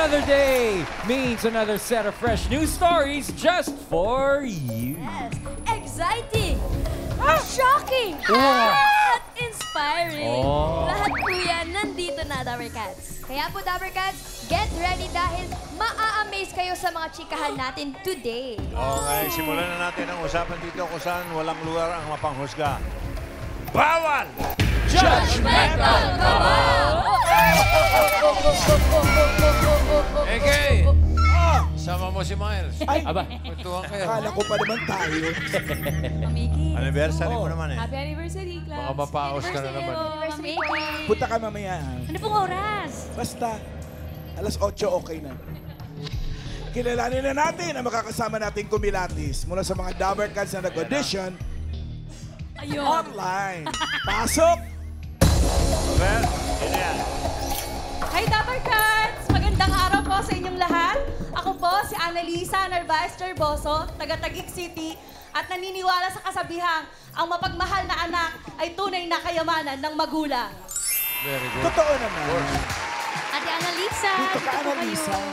Another day means another set of fresh news stories just for you. Yes, exciting, shocking, at inspiring. Lahat po yan nandito na, Dabber Cats. Kaya po, Dabber Cats, get ready dahil maa-amaze kayo sa mga chikahan natin today. Okay, simulan na natin ang usapan dito kung saan walang lugar ang mapanghusga. Bawal! Judgmental Kabal! Ege! Sama mo si Miles. Ay, Aba, Kwentuhan kayo. akala ko pa naman tayo. Mamiki. Anniversary mo naman eh. Happy anniversary, class. Baka mapaos ka na naman. Mamiki. Punta ka mamaya. Ano pong oras? Basta, alas 8 okay na. Kilalanin na natin ang makakasama nating kumilatis mula sa mga Dabber Cats na nag-audition Ayun. online. Pasok! Well, yun yan. Hi, Dabber Cats! Magandang araw po sa inyong lahat. Ako po si Annalisa Narvaez Cherboso, taga-Taguig City, at naniniwala sa kasabihang ang mapagmahal na anak ay tunay na kayamanan ng magulang. Very good. Totoo naman. Ate Annalisa. Dito ka, po Annalisa. kayo.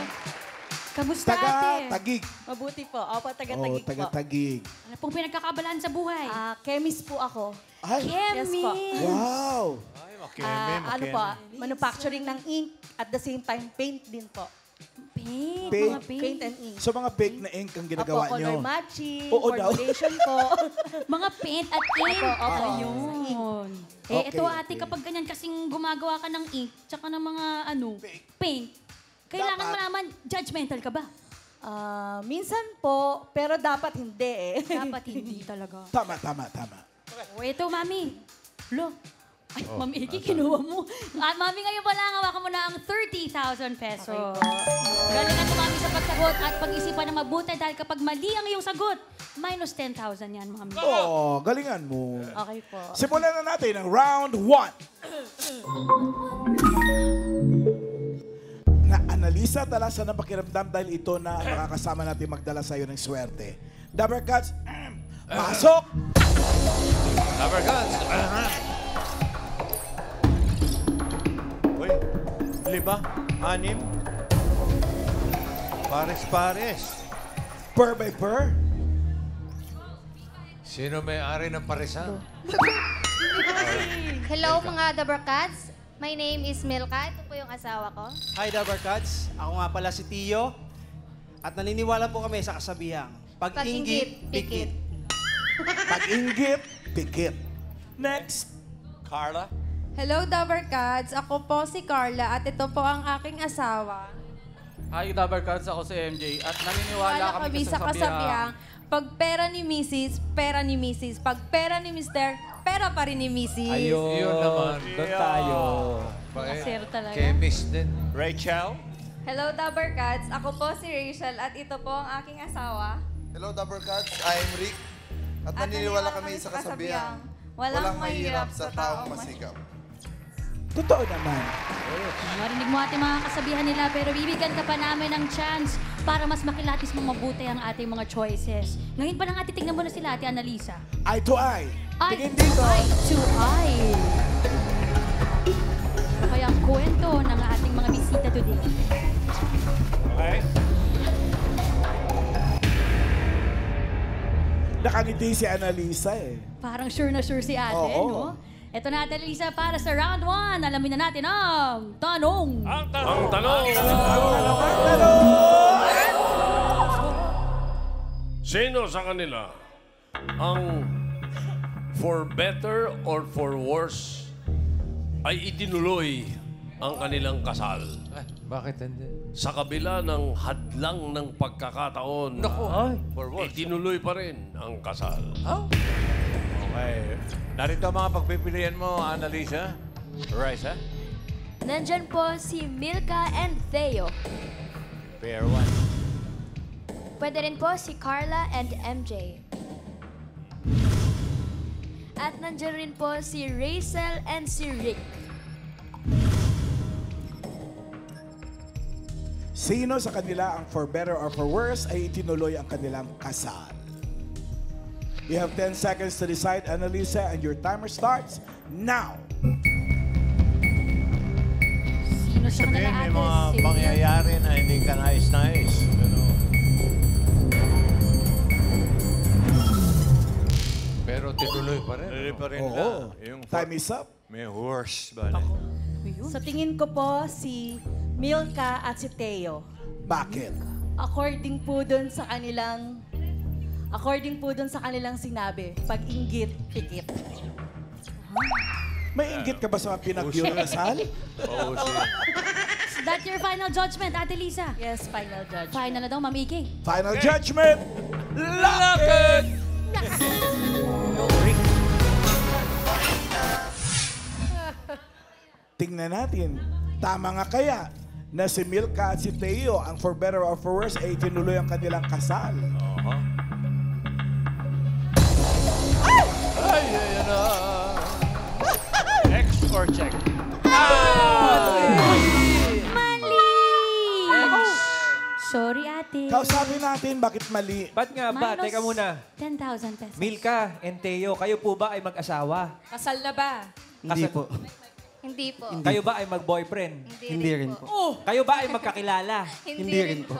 Kamusta, ate? Taga-Tagig. Mabuti po. Opo, Oo, taga-Taguig po. taga-Tagig. Ano pong pinagkakabalaan sa buhay? Chemist po ako. Ay, Yes po. wow! Ay, makeme, Ano po, manufacturing ng ink at the same time paint din po. Paint. Paint. Mga paint. Paint and ink. So mga fake na ink ang ginagawa Opo, nyo. color matching, Oo daw. formulation po. Mga paint at ink. Opo. Ayun. Okay, Ito ate, okay. kapag ganyan kasing gumagawa ka ng ink, tsaka ng mga paint, kailangan Dapat. malaman, judgmental ka ba? Minsan po, pero dapat hindi eh. Dapat hindi talaga. Tama. O ito, mami. Lo. Ay, Mami Iki, kinuha mo. At mami, ngayon pala, hawakan mo na ang 30,000 pesos. Galingan mo, mami, sa pagsagot at pag-isipan na mabuti dahil kapag mali ang iyong sagot, minus 10,000 yan, mami. Oo, galingan mo. Okay po. Simulan na natin ang round 1. Na Annalisa, talasan ng pakiramdam dahil ito na ang makakasama natin magdala sa'yo ng swerte. Dabber Cats, pasok! Dabber Cats. Uy, 5, 6. Pares-pares. Per by per. Sino may-ari ng parisan? Hello mga Dabber Cats. My name is Milka. Ito po yung asawa ko. Hi, Dabber Cats. Ako nga pala si Tio. At naniniwala po kami sa kasabihang, pag-inggit, pikit. Pag-inggit, pikit. Next. Carla? Hello, Dabber Cats. Ako po si Carla at ito po ang aking asawa. Hi, Dabber Cats. Ako si MJ. At naniniwala Wala kami sa kasabihang, pag pera ni Mrs., pera ni Mrs. Pag pera ni Mr., pera pa rin ni Mrs. ayun. Yun naman. Doon tayo. Sir talaga. Chemist din. Rachel? Hello, Dabber Cats. Ako po si Rachel at ito po ang aking asawa. Hello, Dabber Cats. I'm Rick. At naniniwala kami sa kasabihang, walang mahirap sa taong masikap. Totoo naman. Marinig mo ating mga kasabihan nila, pero bibigyan ka pa namin ng chance para mas makilatis mo mabuti ang ating mga choices. Ngayon pa lang ate, tignan mo na sila, ate Annalisa. Eye to eye. Eye Tingin dito. to eye. Ano kaya ang kwento ng ating mga bisita today? Okay. Nakangiti si Annalisa eh. Parang sure na sure si ate, Oo. no? Ito na, ate Annalisa, para sa round 1. Alamin na natin ang tanong. Ang tanong! Sino sa kanila ang for better or for worse ay itinuloy ang kanilang kasal? Bakit hindi? Sa kabila ng hadlang ng pagkakataon, For what? itinuloy pa rin ang kasal. Okay. Narito ang mga pagpipilian mo, Annalisa. Raisa. Nandyan po si Milka and Theo. Pair 1. Pwede rin po si Carla and MJ. At nandyan rin po si Rachel and si Rick. Sino sa kanila ang for better or for worse ay itinuloy ang kanilang kasal? You have 10 seconds to decide, Annalisa, and your timer starts now. Sino sa kanila, Sabihin, may Ate mga Sylvia. pangyayari na hindi ka nais-nais. Pero tinuloy pa rin. Tuloy pa rin Oo. nila. Yung Time is up. May horse ba? Sa tingin ko po, si Milka at si Teo. Bakit? According po dun sa kanilang sinabi, pag-inggit, pikit. May inggit ka ba sa mga pinag-yurasal? Oo, Is that your final judgment, Ate Lisa? Yes, final judge. Final na daw, Mami Iki. Final judgment! Lock it! Tingnan natin, tama nga kaya na si Milka at si Teo ang for better or for worse ay tinuloy ang kanilang kasal. Ay, ayan na. X or check? Mali! Sorry, Ate. Kausapin natin bakit mali. Ba't nga ba? Minus Teka muna. 10,000 pesos. Milka and Teo, kayo po ba ay mag-asawa? Kasal na ba? Hindi po. Hindi po. Kayo ba ay mag-boyfriend? Hindi rin po. Kayo ba ay magkakilala? Hindi rin po.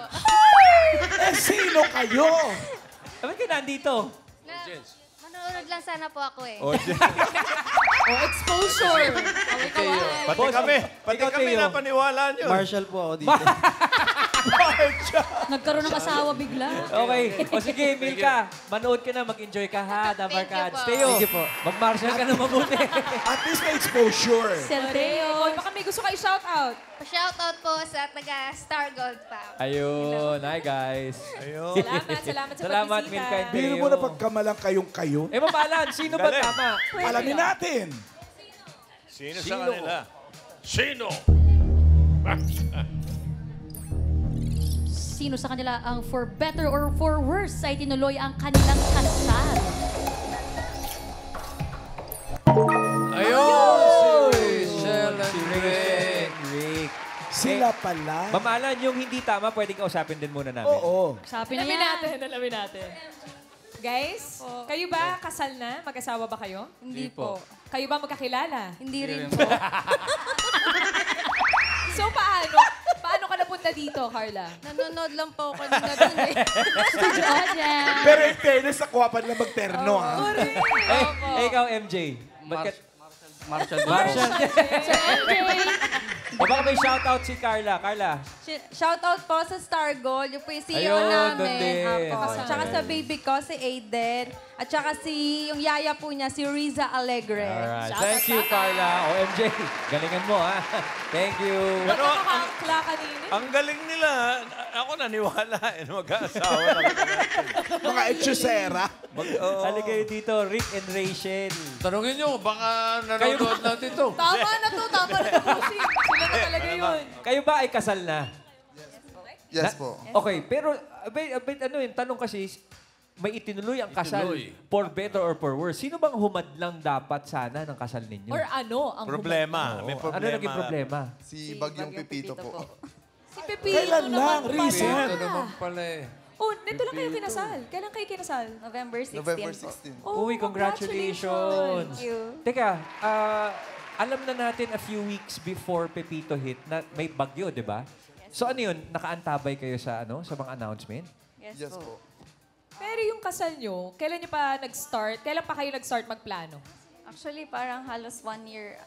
Eh, sino kayo? Ba't kayo nandito? Manonood lang sana po ako eh. Exposure! Pati kami. Pati Ikaw, kami Teo. na paniwala nyo. Marshall po ako dito. Nagkaroon ng asawa bigla. Okay. O sige, Milka. Manood ka na, mag-enjoy ka ha, Dabar Thank you Cats. po. Teo, Thank you po. mag-marshal ka na mabuti. At least may exposure. Sir Teo. Oy, baka may gusto kayo shout out. Pa-shoutout po sa taga Star Gold pa. Ayun. Hi, guys. Ayun. Salamat sa Salamat, pagbisita. Milka and Teo. Biro mo na pagkamalang kayong kayo. Eh, mapalan, sino ba Galing. tama? Alamin natin. Sino sa kanila? Sino? Sino sa kanila ang for better or for worse ay tinuloy ang kanilang kasal? Ayun! Si Rachel and Rick. Rick. Sila pala. Ma'am Alan, yung hindi tama, pwedeng kausapin din muna namin. Oo. Sabi na Alamin natin. Guys, kayo ba kasal na? Mag-asawa ba kayo? Hindi po. Kayo ba magkakilala? Hindi rin po. So, paano? Paano ka napunta dito, Carla? Nanonood lang po ako nila dun eh. Pero in fairness, nakuha pa nila magterno, ha? Eh, ikaw, MJ. Marshall. Marshall. O baka may shoutout si Carla. Carla. Shoutout po sa Star Gold, yung po yung CEO Ayun, namin. doon din. Apo. Tsaka sa baby ko, si Aiden. At tsaka yung yaya po niya, si Riza Alegre. Alright. Thank you, Carla. O MJ, galingan mo, ha? Thank you. Pero Nakakakla kanina. ang galing nila. Ako naniwala. Mag-aasawa na Mga etchusera. Halika kayo dito, Rick and Rachel. Tanungin nyo, baka nanonood lang dito. Tama na to, bossing. Sila na talaga yun. Kayo ba ay kasal na? Yes po. Okay, pero ano yung tanong kasi, may itinuloy ang kasal Itinuloy. for better or for worse. Sino bang humadlang dapat sana ng kasal ninyo? Or ano ang Problema. May problema. Ano naging problema? Si Bagyong Pipito po. Si Pepito Kailan lang? naman Recent. Ito naman pala eh. Oh, nito lang kayo kinasal. Kailan kayo kinasal? November 16 November po. 16. Oh, Uy, congratulations! Thank you. Teka, alam na natin a few weeks before Pepito hit na may bagyo, di ba? So ano yun, nakaantabay kayo sa sa mga announcement? Yes po. Pero yung kasal nyo, kailan nyo pa nag-start? Kailan pa kayo nag-start magplano? Actually, parang halos 1 year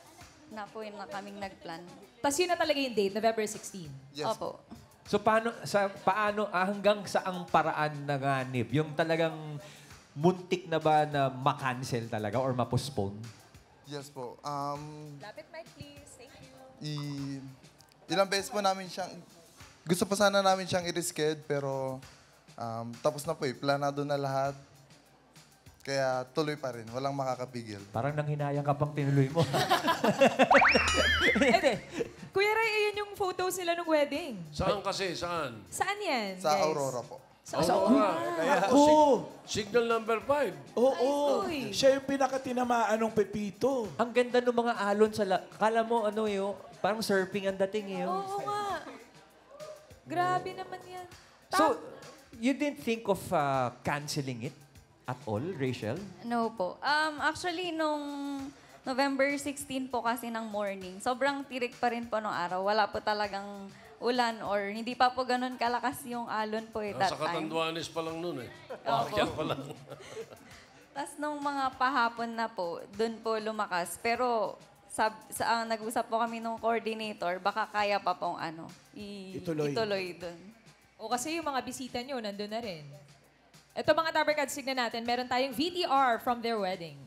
na po yun na kaming nagplan. Tapos yun na talaga yung date, November 16. Yes po. Opo. So paano hanggang saang paraan nanganib? Yung talagang muntik na ba na ma-cancel talaga or ma-postpone? Yes po. Lapit mic, please. Thank you. Ilang beses po namin siyang... Gusto pa sana namin siyang i-reschedule, pero tapos na po eh. Planado na lahat. Kaya tuloy pa rin. Walang makakapigil. Parang nanghinayang ka pang tinuloy mo. Kuya Ray, ayan yung photos nila ng wedding. Saan kasi? Saan? Saan yan, Sa guys? Aurora po. Aurora. Ako. Signal number 5. Oo. Uy. Siya yung pinakatinamaan ng Pepito. Ang ganda ng mga alon sa... Kala mo parang surfing ang dating eh. Oo nga. Grabe naman yan. So, you didn't think of canceling it at all, Rachel? No po. Actually, nung November 16 po kasi ng morning. Sobrang tirik pa rin po nung araw. Wala po talagang ulan or hindi pa po ganun kalakas yung alon po that Nasa time. Catanduanes pa lang nun eh. Opo. Kaya pa lang. Tapos nung mga pahapon na po, dun po lumakas. Pero nag-usap po kami nung coordinator, baka kaya pa pong ituloy dun. O kasi yung mga bisita nyo, nandun na rin. Ito mga Tabercats, tignan natin. Meron tayong VTR from their wedding.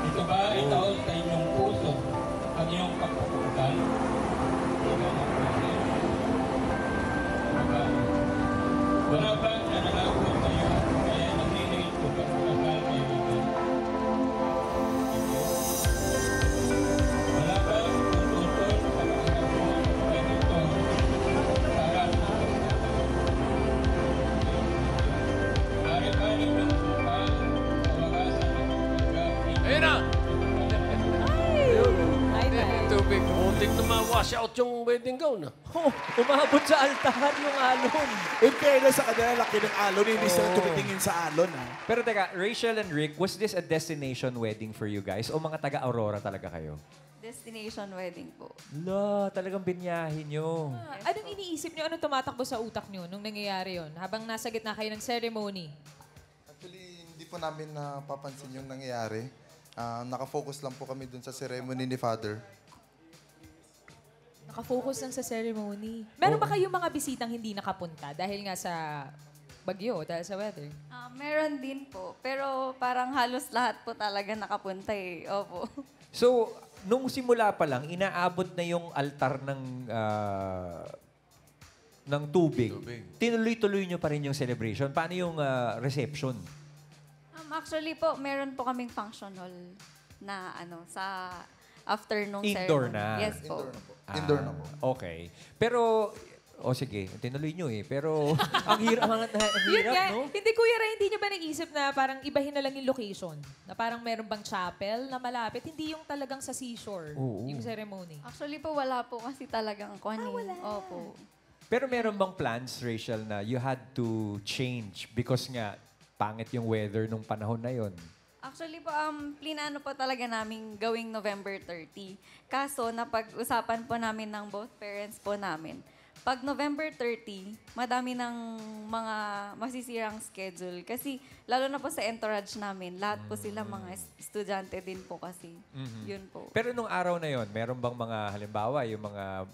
Ito ba itaon sa inyong puso ang iyong pagpuputan? Wala ba nananakot kayo kaya naglilingit ko pagpapakal kayo ito? Wala ba tututol sa pagkakataon ay ito para sa Ari ba inyong pupal sa wagasan ng pagkakataon? Ayun na! Hi, guys. Tubig. Muntik na ma-wash out yung wedding gown. Oh, umabot sa altar yung alon. In fairness sa kanila, laki ng alon. Hindi sila tumitingin sa alon. Pero teka, Rachel and Rick, was this a destination wedding for you guys? O mga taga-Aurora talaga kayo? Destination wedding po. La, talagang binyahin nyo. Anong iniisip nyo? Anong tumatakbo sa utak nyo nung nangyayari yon? Habang nasa gitna kayo ng ceremony? Actually, hindi po namin napapansin yung nangyayari. Nakafocus lang po kami dun sa ceremony ni Father. Nakafocus lang sa ceremony. Meron ba kayong mga bisitang hindi nakapunta dahil nga sa bagyo, dahil sa weather? Meron din po. Pero parang halos lahat po talaga nakapunta eh. Opo. So, nung simula pa lang, inaabot na yung altar ng tubig. Tinuloy-tuloy nyo pa rin yung celebration. Paano yung reception? Actually po, meron po kaming function hall na sa afternoon Indoor ceremony. na? Yes po. Indoor na po. Okay. Pero, sige, tinuloy nyo eh. Pero, ang hirap, ang Yun hirap, nga, no? hindi Kuya Ray, hindi nyo ba naisip na parang ibahin na lang yung location? Na parang meron bang chapel na malapit? Hindi yung talagang sa seashore, Oo. yung ceremony. Actually po, wala po kasi talagang wala. Opo. Pero meron bang plans, Rachel, na you had to change because nga, pangit yung weather nung panahon na yon? Actually po, plinano po talaga namin gawing November 30. Kaso, napag-usapan po namin ng both parents po namin. Pag November 30, madami ng mga masisirang schedule. Kasi, lalo na po sa entourage namin, lahat po sila mga estudyante din po kasi. Yun po. Pero nung araw na yon, meron bang mga, halimbawa, yung mga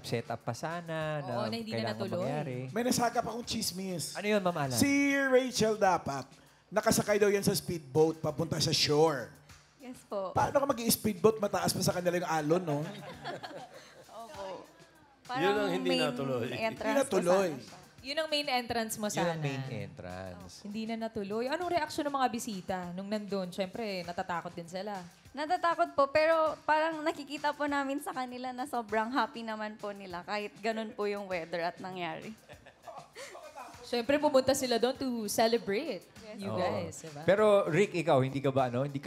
setup pa sana Oo, na hindi na kailangan natuloy. mangyari? May nasagap akong chismis. Ano yun, Ma'am Alan? Si Rachel dapat, nakasakay daw yan sa speedboat papunta sa shore. Yes po. Paano ka mag-i-speedboat? Mataas pa sa kanila yung alon, no? Opo. Yun ang hindi main natuloy. entrance Hindi natuloy. po sana siya. Yun ang main entrance mo Yun sana. ang main entrance. Hindi na natuloy. Anong reaksyon ng mga bisita nung nandun? Siyempre, natatakot din sila. Natatakot po, pero parang nakikita po namin sa kanila na sobrang happy naman po nila kahit ganun po yung weather at nangyari. Siyempre, pumunta sila doon to celebrate you guys. Diba? Pero Rick, ikaw, hindi ka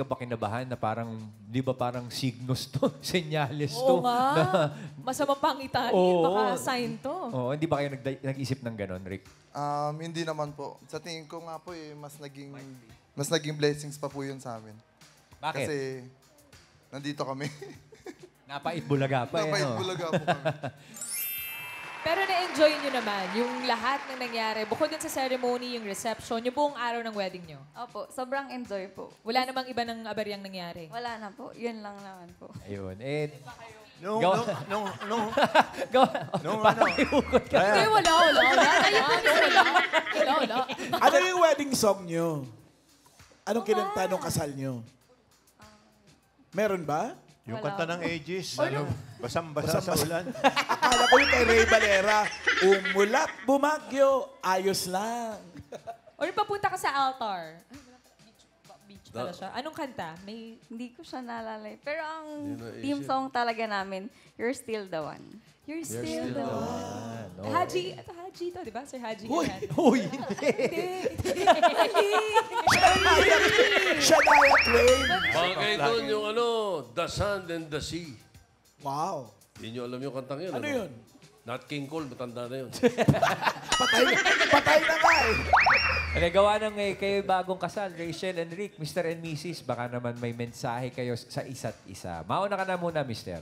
ba kinabahan na parang, di ba parang signos to, senyales to? Oo nga. Masamang pangitain. Oo. Baka sign to. Oo, hindi ba kayo nag-isip ng ganon, Rick? Hindi naman po. Sa tingin ko nga po mas naging blessings pa po yun sa amin. Bakit? Kasi nandito kami. Napait bulaga pa. Napait no? bulaga po kami. Pero na-enjoy nyo naman yung lahat ng nangyari. Bukod dun sa ceremony, yung reception, yung buong araw ng wedding nyo. Opo, sobrang enjoy po. Wala namang iba ng abaryang nangyari. Wala na po. Yun lang naman po. Ayun. Nung Parang iukot ka. Hindi, wala. Ano yung wedding song nyo? Anong kinanta nung kasal nyo? Meron ba? Yung Wala kanta ng Aegis, basang-basa sa ulan. Akala ko yung kay Ray Valera, umulat, bumagyo, ayos lang. Or papunta ka sa altar. Beach pala siya. Anong kanta? May... Hindi ko siya naalala. Pero ang theme song talaga namin, You're Still the One. You're still the one. Oh. Haji, ito Haji to, di ba? Sir Haji. Uy! Uy, hindi. Shania Twain. Bagay doon yung The Sand and the Sea. Wow. Hindi nyo alam yung kantang yun. Ano yun? Nat King Cole, matanda na yun. Patay na nga eh. Gawa ng kayo bagong kasal, Rachel and Rick, Mr. and Mrs. Baka naman may mensahe kayo sa isa't isa. Mauna ka na muna, Mr.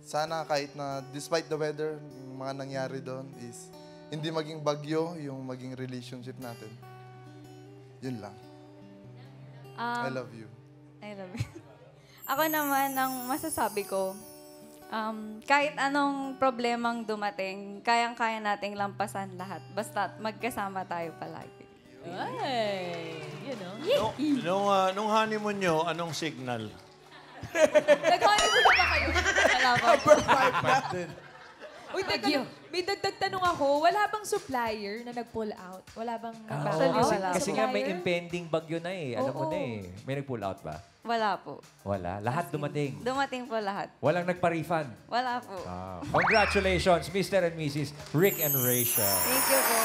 Sana kahit na despite the weather, yung mga nangyari doon is hindi maging bagyo yung maging relationship natin. Yun lang. I love you. I love you. Ako naman, ang masasabi ko, kahit anong problemang dumating, kayang-kaya nating lampasan lahat. Basta magkasama tayo palagi. Ay, you know. Nung honeymoon nyo, anong signal? Nag-honeymoon na ba kayo? Wala pa. Number 5 natin. Uy, may dagdag tanong ako. Wala bang supplier na nag-pull out? Wala bang Kasi nga may impending bagyo na eh. Alam mo na eh. May nag-pull out ba? Wala po. Wala. Lahat dumating. Dumating po lahat. Walang nagpa-refund. Wala po. Congratulations, Mr. and Mrs. Rick and Rachel. Thank you po.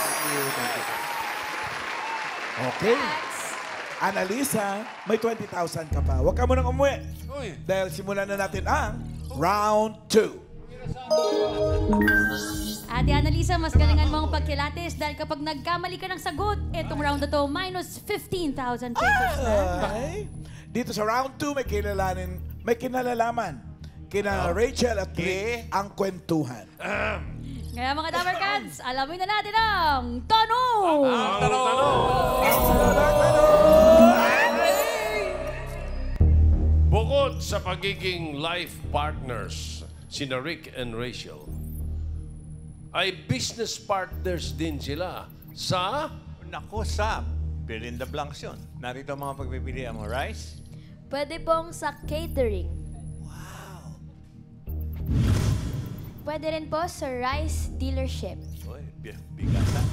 Okay. Annalisa, may 20,000 ka pa. Huwag ka munang umuwi. Dahil simulan na natin ang round 2. Ate Annalisa, mas galingan mo ang pagkilates dahil kapag nagkamali ka ng sagot, itong round na to, minus 15,000 pesos na. Okay. Dito sa round 2, may kinalalaman kina Rachel at Rick ang kwentuhan. Kaya mga Dabber Cats, alamin na natin ang tanong! Bukod sa pagiging life partners, sina Rick and Rachel, ay business partners din sila sa... Naku, sa fill in the blanks yun. Narito ang mga pagpipilian mo, Rice. Pwede pong sa catering. Wow. Pwede rin po sa rice dealership. Uy, bigasan.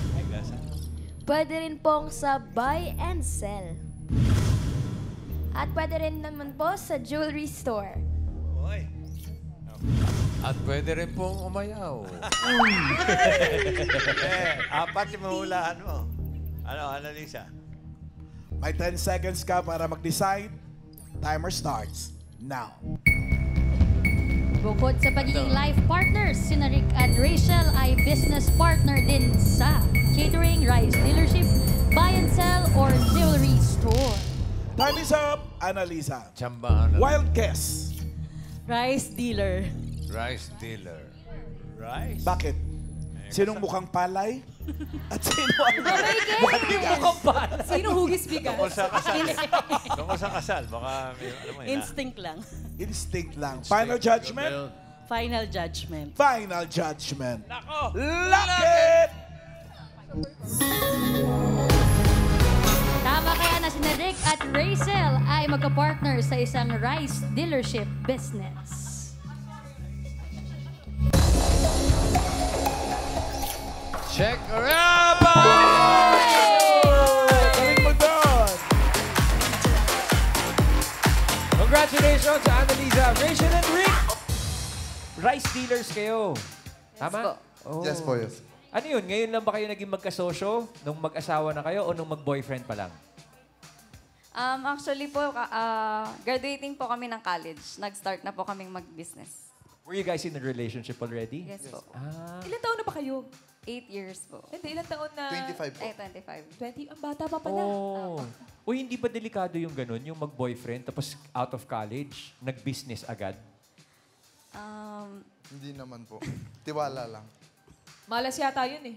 Pwede rin pong sa buy and sell. At pwede rin naman po sa jewelry store. Uy. At pwede rin pong umayaw. Apat yung mahulaan mo. Ano, Annalisa? May 10 seconds ka para mag-decide. Timer starts now. Bukod sa pagiging life partners, sina Rick at Rachel ay business partner din sa catering, rice dealership, buy and sell, or jewelry store. Time is up, Annalisa. Tsambahan na. Wild guess. Rice dealer. Rice dealer. Rice? Bakit? Sinong mukhang palay? At sino ang mukhang palay? Sino hugis bigas? Tungkol sa kasal. Tungkol sa kasal. Baka, alam mo yun. Instinct lang. Instinct lang. Final judgment? Final judgment. Final judgment. Lock it! Tama kaya na sina Rick at Rachel ay magka-partner sa isang rice dealership business. Check Galing mo doon! Congratulations, Annalisa, Rachel and Rick! Rice dealers kayo. Tama? Oh. Yes po, yes. Ano yun? Ngayon lang ba kayo naging magkasosyo? Nung mag-asawa na kayo o nung mag-boyfriend pa lang? Actually po, graduating po kami ng college. Nag-start na po kaming mag-business. Were you guys in a relationship already? Yes po. Ilan taon na ba kayo? 8 years po. Hindi, ilang taon na? 25 po. 20, ang bata pa pala. Oh. O hindi ba delikado yung ganun? Yung mag-boyfriend tapos out of college, nag-business agad? Hindi naman po. Tiwala lang. Malas yata yun eh.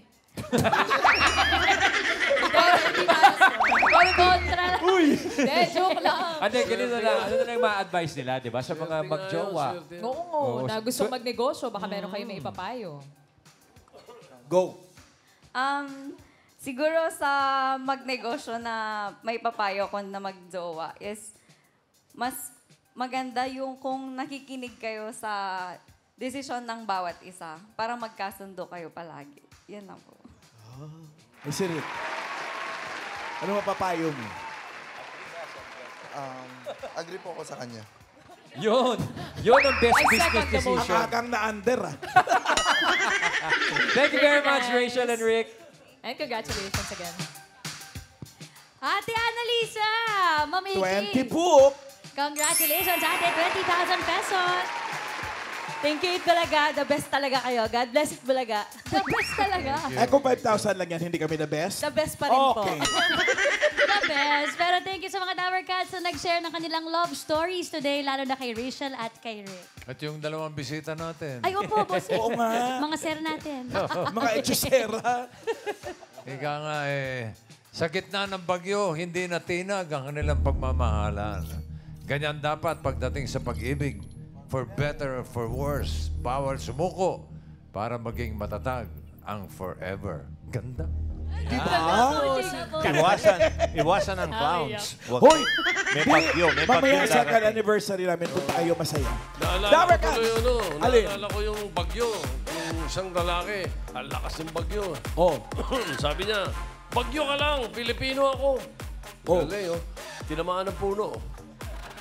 Kontra. Uy! Hindi, joke lang. Ano, ganito na. Ano na yung ma-advise nila, di ba? Sa mga mag-jowa. Oo, na gusto magnegosyo, baka meron kayo may ipapayo. Go. Siguro sa magnegosyo na may papayo ko na magjowa is mas maganda yung kung nakikinig kayo sa desisyon ng bawat isa para magkasundo kayo palagi. Yan lang po. Ay, si Rick. Ano mapapayo mo? Agree po ako sa kanya. Yun. Yun ang best business decision. Ang agang na-under, ah. Thank you very much, Rachel and Rick. And congratulations again. Ate Annalisa, Mami 20 po. Congratulations, ate. 20,000 pesos. Thank you, Itbulaga. The best talaga kayo. God bless Itbulaga. The best talaga. Eh kung 5,000 lang yan, hindi kami the best? The best pa rin po. Okay. The best. Pero thank you sa mga Tower Cats na nag-share ng kanilang love stories today, lalo na kay Rachel at kay Rick. At yung dalawang bisita natin. Ay, opo, boss. Oo nga. Mga sir natin. Mga echosera. Ika nga sa gitna ng bagyo, hindi natinag ang kanilang pagmamahalan. Ganyan dapat pagdating sa pag-ibig. For better or for worse, bawal sumuko para maging matatag ang forever. Ganda. Iwasan ang clowns. Hoy! May bagyo, may bagyo. Mamaya sa anniversary namin kung tayo masaya. Naalala Tower ko Cats! tuloy Alin? naalala ko yung bagyo. Yung isang lalaki, ang lakas ng bagyo. Oh. Sabi niya, bagyo ka lang, Pilipino ako. Oh. Galing, tinamaan ng puno.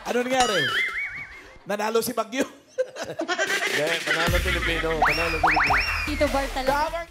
Ano nangyari? Nanalo si Bagyo. Panalo Pilipino, panalo Pilipino. Tito Bart talaga. Tower